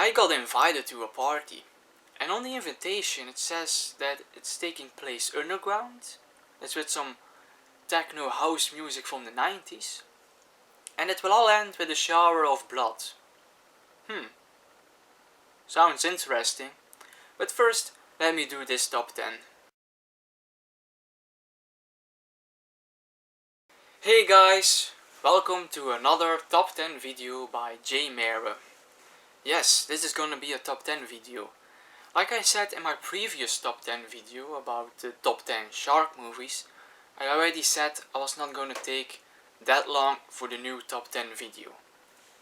I got invited to a party, and on the invitation it says that it's taking place underground. It's with some techno house music from the 90s, and it will all end with a shower of blood. Sounds interesting, but first let me do this top 10. Hey guys, welcome to another top 10 video by Jay Mare. Yes, this is gonna be a top 10 video. Like I said in my previous top 10 video about the top 10 shark movies, I already said I was not gonna take that long for the new top 10 video.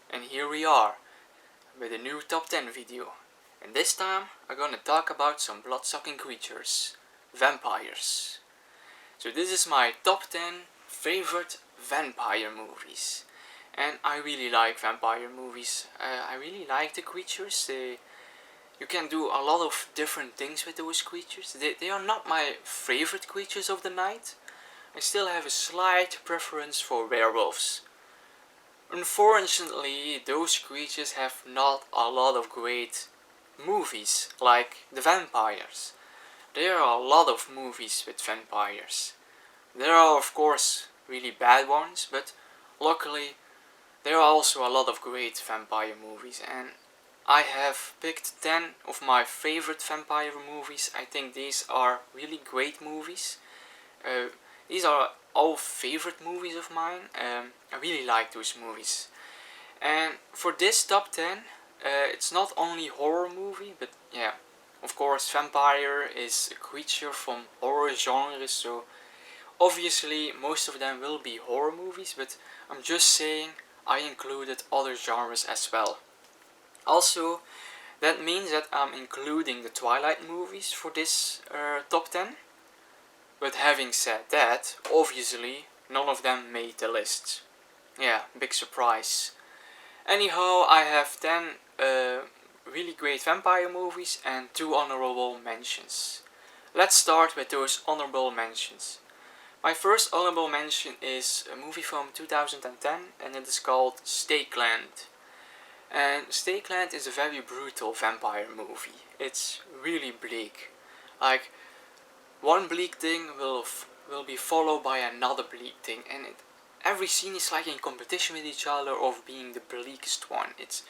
And here we are, with a new top 10 video. And this time I'm gonna talk about some blood-sucking creatures, vampires. So this is my top 10 favorite vampire movies. And I really like vampire movies. I really like the creatures. You can do a lot of different things with those creatures. They are not my favorite creatures of the night. I still have a slight preference for werewolves. Unfortunately, those creatures have not a lot of great movies like the vampires. There are a lot of movies with vampires. There are of course really bad ones, but luckily there are also a lot of great vampire movies, and I have picked 10 of my favorite vampire movies. I think these are really great movies. These are all favorite movies of mine. I really like those movies. And for this top 10, it's not only horror movie, but yeah, of course vampire is a creature from horror genres, so obviously most of them will be horror movies, but I'm just saying I included other genres as well. Also, that means that I'm including the Twilight movies for this top 10. But having said that, obviously none of them made the list. Yeah, big surprise. Anyhow, I have 10 really great vampire movies and 2 honorable mentions. Let's start with those honorable mentions. My first honorable mention is a movie from 2010 and it is called Stakeland. And Stakeland is a very brutal vampire movie. It's really bleak. Like, one bleak thing will be followed by another bleak thing, and every scene is like in competition with each other of being the bleakest one. It's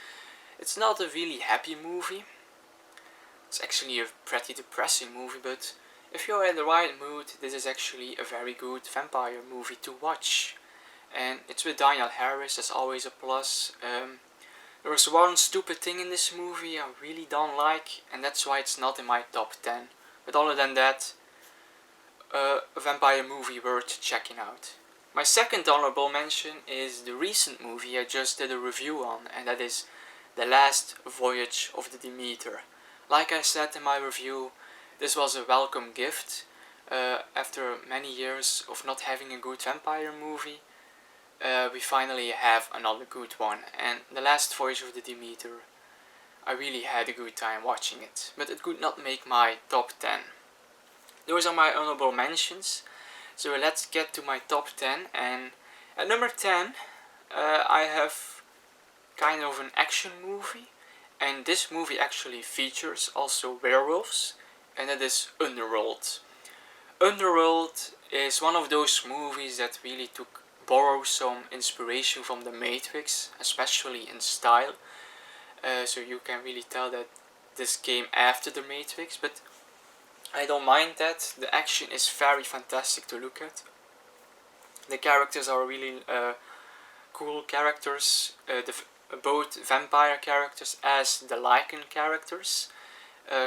not a really happy movie. It's actually a pretty depressing movie, but if you're in the right mood, this is actually a very good vampire movie to watch. And it's with Danielle Harris, that's always a plus. There was one stupid thing in this movie I really don't like, and that's why it's not in my top 10. But other than that, a vampire movie worth checking out. My second honorable mention is the recent movie I just did a review on, and that is The Last Voyage of the Demeter. Like I said in my review, this was a welcome gift. After many years of not having a good vampire movie, we finally have another good one, and The Last Voyage of the Demeter, I really had a good time watching it, but it could not make my top 10. Those are my honorable mentions, so let's get to my top 10, and at number 10 I have kind of an action movie, and this movie actually features also werewolves, and it is Underworld. Underworld is one of those movies that really borrow some inspiration from The Matrix, especially in style. So you can really tell that this came after The Matrix, but I don't mind that. The action is very fantastic to look at. The characters are really cool characters, both vampire characters as the Lycan characters.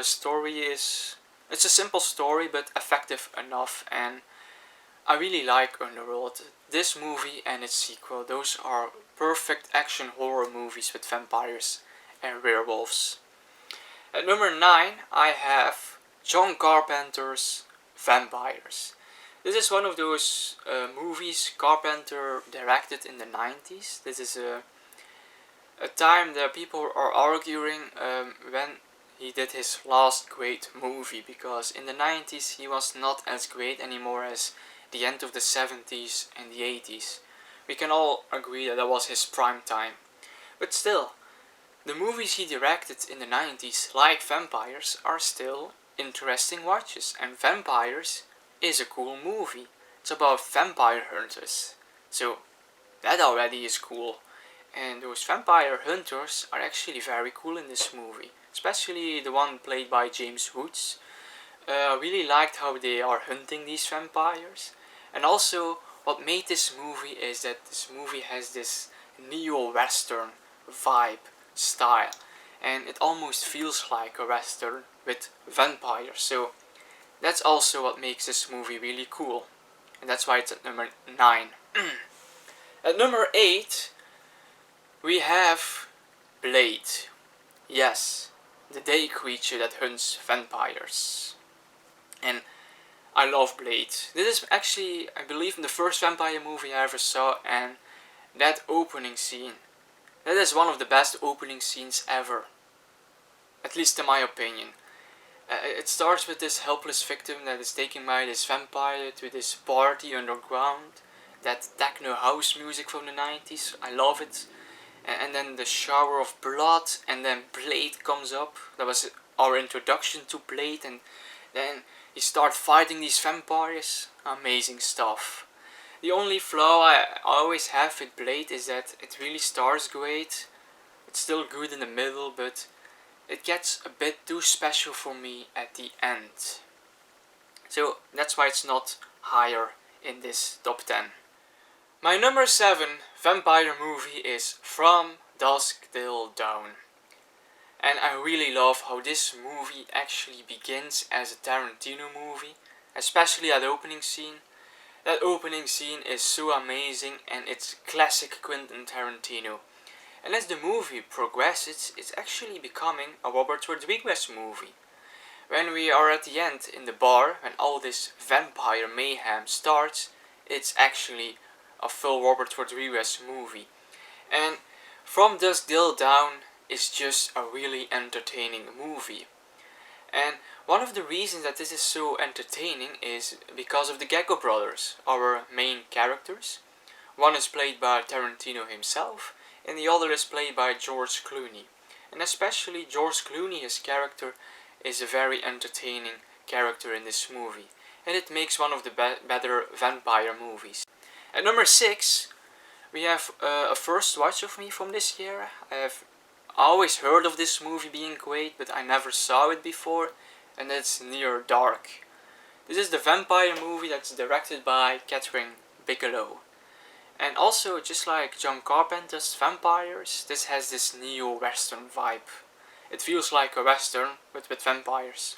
Story is... it's a simple story but effective enough, and I really like Underworld. This movie and its sequel, those are perfect action horror movies with vampires and werewolves. At number 9 I have John Carpenter's Vampires. This is one of those movies Carpenter directed in the 90s. This is a time that people are arguing when he did his last great movie, because in the 90s he was not as great anymore as the end of the 70s and the 80s. We can all agree that that was his prime time. But still, the movies he directed in the 90s, like Vampires, are still interesting watches, and Vampires is a cool movie. It's about vampire hunters, so that already is cool. And those vampire hunters are actually very cool in this movie, especially the one played by James Woods. I really liked how they are hunting these vampires. And also, what made this movie is that this movie has this neo-western vibe, style. And it almost feels like a western with vampires. So that's also what makes this movie really cool. And that's why it's at number 9. At number 8, we have Blade. Yes, the day creature that hunts vampires. And I love Blade. This is actually, I believe, the first vampire movie I ever saw, and that opening scene, that is one of the best opening scenes ever. At least in my opinion. It starts with this helpless victim that is taken by this vampire to this party underground. That techno house music from the 90s, I love it. And then the shower of blood, and then Blade comes up. That was our introduction to Blade, and then you start fighting these vampires. Amazing stuff. The only flaw I always have with Blade is that it really starts great. It's still good in the middle, but it gets a bit too special for me at the end. So that's why it's not higher in this top 10. My number 7 vampire movie is From Dusk Till Dawn. And I really love how this movie actually begins as a Tarantino movie, especially that opening scene. That opening scene is so amazing, and it's classic Quentin Tarantino. And as the movie progresses, it's actually becoming a Robert Rodriguez movie. When we are at the end in the bar, when all this vampire mayhem starts, it's actually a full Robert Rodriguez movie. And From Dusk Till Dawn is just a really entertaining movie. And one of the reasons that this is so entertaining is because of the Gecko brothers, our main characters. One is played by Tarantino himself, and the other is played by George Clooney. And especially George Clooney, his character, is a very entertaining character in this movie. And it makes one of the better vampire movies. At number 6, we have a first watch of me from this year. I have always heard of this movie being great, but I never saw it before, and that's Near Dark. This is the vampire movie that's directed by Catherine Bigelow. And also, just like John Carpenter's Vampires, this has this neo-western vibe. It feels like a western, but with vampires.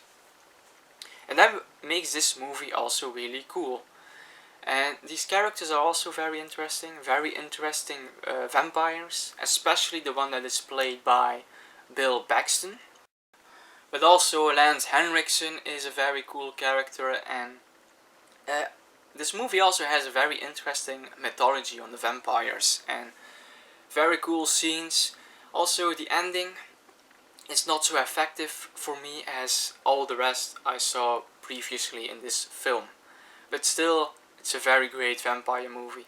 And that makes this movie also really cool. And these characters are also very interesting vampires, especially the one that is played by Bill Paxton. But also Lance Henriksen is a very cool character, and this movie also has a very interesting mythology on the vampires and very cool scenes. Also the ending is not so effective for me as all the rest I saw previously in this film. But still, it's a very great vampire movie.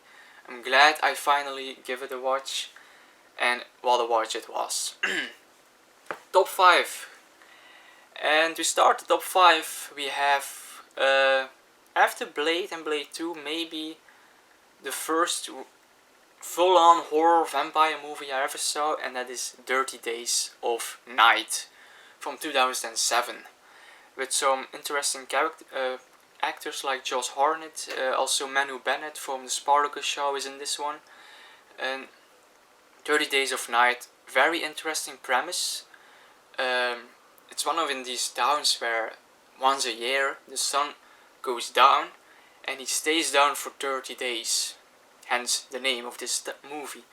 I'm glad I finally give it a watch, and what a watch it was. Top 5. And to start the top 5, we have, after Blade and Blade 2, maybe the first full-on horror vampire movie I ever saw, and that is Dirty Days of Night from 2007. With some interesting actors like Josh Hartnett, also Manu Bennett from the Spartacus show is in this one. And 30 Days of Night, very interesting premise. It's one of these towns where once a year the sun goes down and he stays down for 30 days. Hence the name of this movie.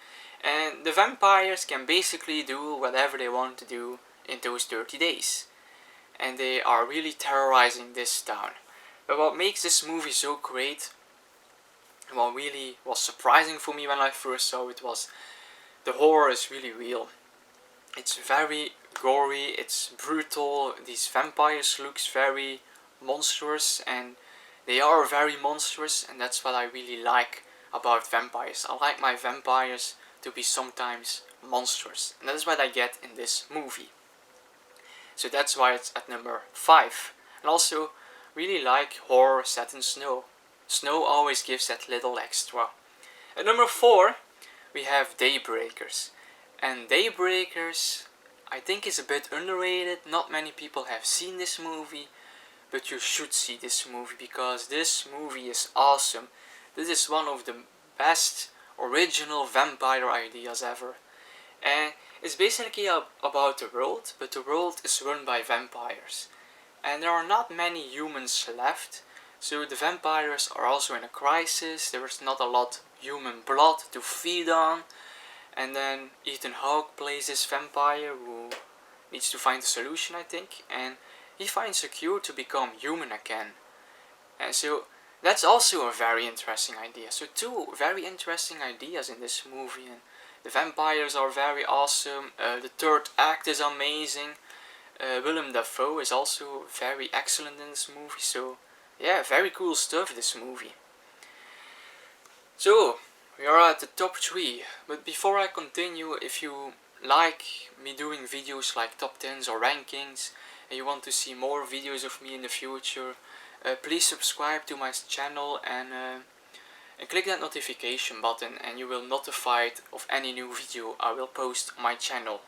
And the vampires can basically do whatever they want to do in those 30 days. And they are really terrorizing this town. But what makes this movie so great, and what really was surprising for me when I first saw it, was the horror is really real. It's very gory, it's brutal, these vampires looks very monstrous, and they are very monstrous, and that's what I really like about vampires. I like my vampires to be sometimes monsters, and that is what I get in this movie. So that's why it's at number 5. And also, really like horror set in snow. Snow always gives that little extra. At number 4, we have Daybreakers. And Daybreakers, I think, is a bit underrated. Not many people have seen this movie, but you should see this movie because this movie is awesome. This is one of the best original vampire ideas ever. And it's basically about the world, but the world is run by vampires. And there are not many humans left, so the vampires are also in a crisis. There is not a lot human blood to feed on. And then Ethan Hawke plays this vampire who needs to find a solution, I think. And he finds a cure to become human again. And so that's also a very interesting idea. So 2 very interesting ideas in this movie. And the vampires are very awesome. The third act is amazing. Willem Dafoe is also very excellent in this movie. So yeah, very cool stuff, this movie. So we are at the top 3. But before I continue, if you like me doing videos like top 10s or rankings, and you want to see more videos of me in the future, please subscribe to my channel and click that notification button, and you will notified of any new video I will post on my channel.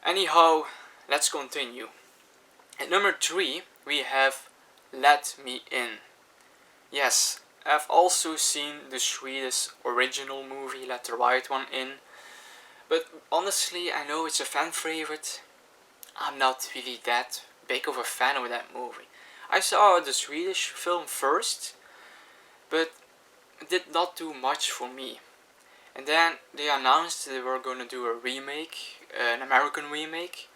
Anyhow, let's continue. At number 3, we have Let Me In. Yes, I've also seen the Swedish original movie Let the Right One In, but honestly, I know it's a fan favorite. I'm not really that big of a fan of that movie. I saw the Swedish film first, but it did not do much for me. And then they announced they were going to do a remake, an American remake.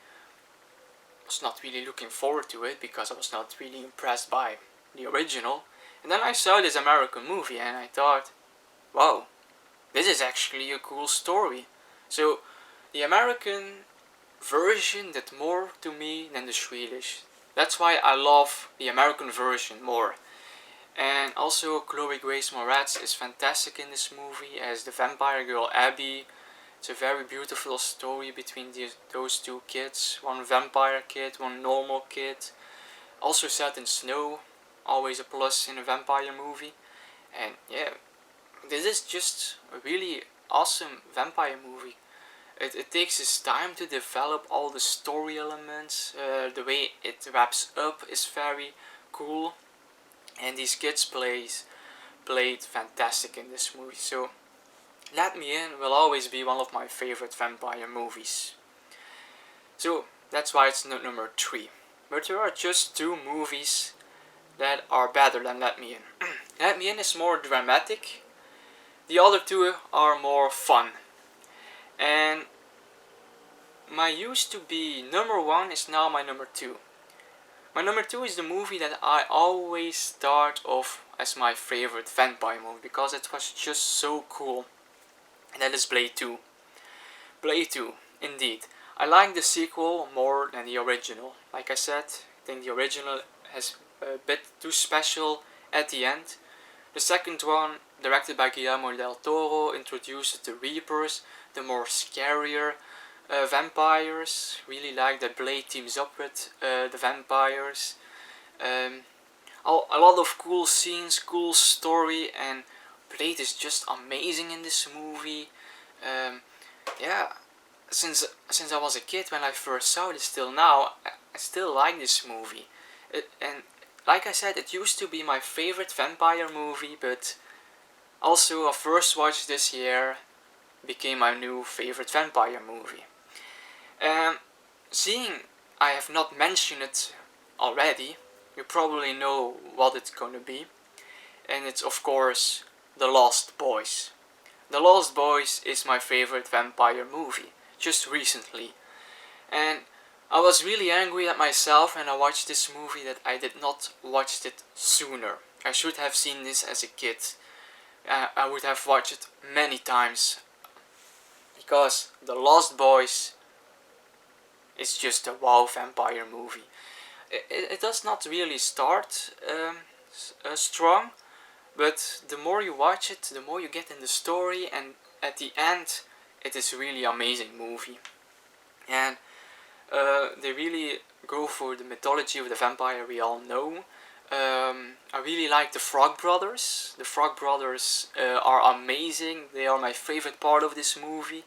I was not really looking forward to it because I was not really impressed by the original. And then I saw this American movie and I thought, wow, this is actually a cool story. So the American version did more to me than the Swedish. That's why I love the American version more. And also Chloe Grace Moretz is fantastic in this movie as the vampire girl Abby. It's a very beautiful story between those 2 kids. One vampire kid, one normal kid. Also set in snow, always a plus in a vampire movie. And yeah, this is just a really awesome vampire movie. It takes its time to develop all the story elements. The way it wraps up is very cool. And these kids played fantastic in this movie. So Let Me In will always be one of my favorite vampire movies. So that's why it's number 3. But there are just 2 movies that are better than Let Me In. Let Me In is more dramatic. The other 2 are more fun. And my used to be number 1 is now my number 2. My number 2 is the movie that I always start off as my favorite vampire movie because it was just so cool. And that is Blade 2. Blade 2, indeed. I like the sequel more than the original. Like I said, I think the original has a bit too special at the end. The second one, directed by Guillermo del Toro, introduced the Reapers, the more scarier vampires. Really like that Blade teams up with the vampires. A lot of cool scenes, cool story, and Blade is just amazing in this movie. Yeah, since I was a kid when I first saw this till now, I still like this movie. And like I said, it used to be my favorite vampire movie, but also I first watched this year became my new favorite vampire movie. Seeing I have not mentioned it already, you probably know what it's gonna be. And it's of course The Lost Boys. The Lost Boys is my favorite vampire movie, just recently. And I was really angry at myself when I watched this movie that I did not watch it sooner. I should have seen this as a kid. I would have watched it many times. Because The Lost Boys is just a wow vampire movie. It does not really start strong, but the more you watch it, the more you get in the story, and at the end it is really amazing movie. And they really go for the mythology of the vampire we all know. I really like the Frog Brothers. The Frog Brothers are amazing. They are my favorite part of this movie.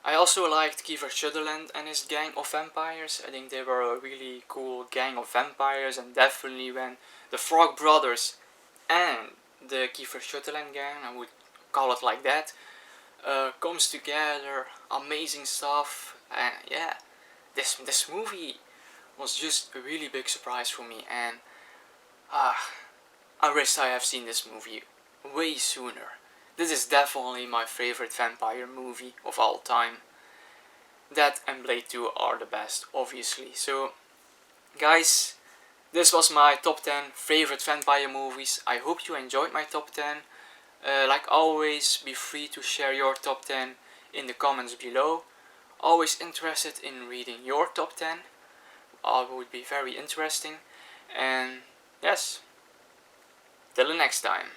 I also liked Kiefer Sutherland and his gang of vampires. I think they were a really cool gang of vampires, and definitely when the Frog Brothers and the Kiefer Sutherland gang, I would call it like that, comes together, amazing stuff. And yeah, this movie was just a really big surprise for me, and I wish I have seen this movie way sooner. This is definitely my favorite vampire movie of all time. That and Blade 2 are the best, obviously. So, guys, this was my top 10 favorite vampire movies. I hope you enjoyed my top 10. Like always, be free to share your top 10 in the comments below. Always interested in reading your top 10. Would be very interesting. And yes, till the next time.